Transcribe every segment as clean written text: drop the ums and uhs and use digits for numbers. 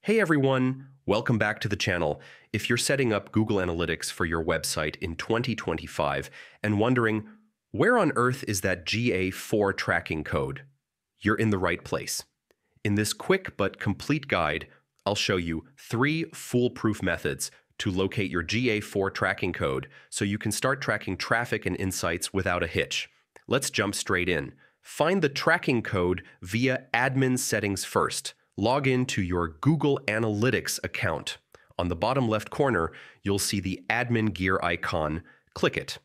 Hey everyone, welcome back to the channel. If you're setting up Google Analytics for your website in 2025 and wondering, where on earth is that Ga4 tracking code? You're in the right place. In this quick but complete guide, I'll show you 3 foolproof methods to locate your Ga4 tracking code so you can start tracking traffic and insights without a hitch. Let's jump straight in. Find the tracking code via admin settings first. Log in to your Google Analytics account. On the bottom left corner, you'll see the admin gear icon. Click it.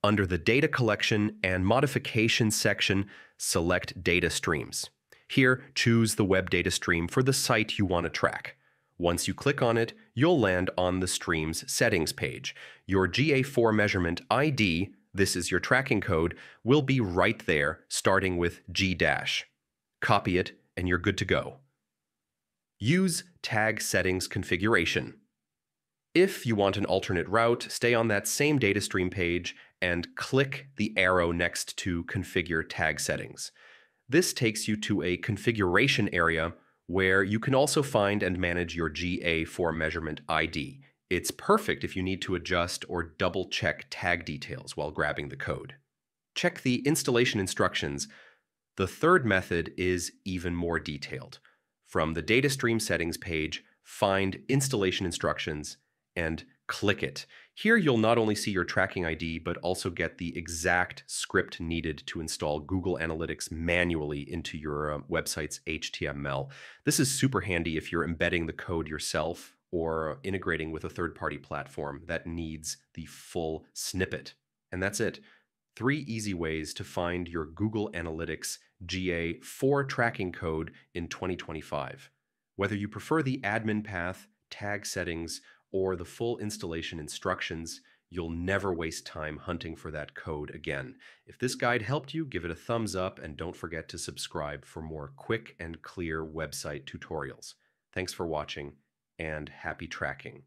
Under the Data Collection and Modification section, select Data Streams. Here, choose the web data stream for the site you want to track. Once you click on it, you'll land on the stream's settings page. Your GA4 measurement ID, this is your tracking code, will be right there, starting with G-. Copy it, and you're good to go. Use Tag Settings Configuration. If you want an alternate route, stay on that same data stream page and click the arrow next to Configure Tag Settings. This takes you to a configuration area where you can also find and manage your GA4 measurement ID. It's perfect if you need to adjust or double-check tag details while grabbing the code. Check the installation instructions. The third method is even more detailed. From the Data Stream Settings page, find Installation Instructions and click it. Here you'll not only see your tracking ID, but also get the exact script needed to install Google Analytics manually into your website's HTML. This is super handy if you're embedding the code yourself or integrating with a third-party platform that needs the full snippet. And that's it. 3 easy ways to find your Google Analytics GA4 tracking code in 2025. Whether you prefer the admin path, tag settings, or the full installation instructions, you'll never waste time hunting for that code again. If this guide helped you, give it a thumbs up and don't forget to subscribe for more quick and clear website tutorials. Thanks for watching and happy tracking.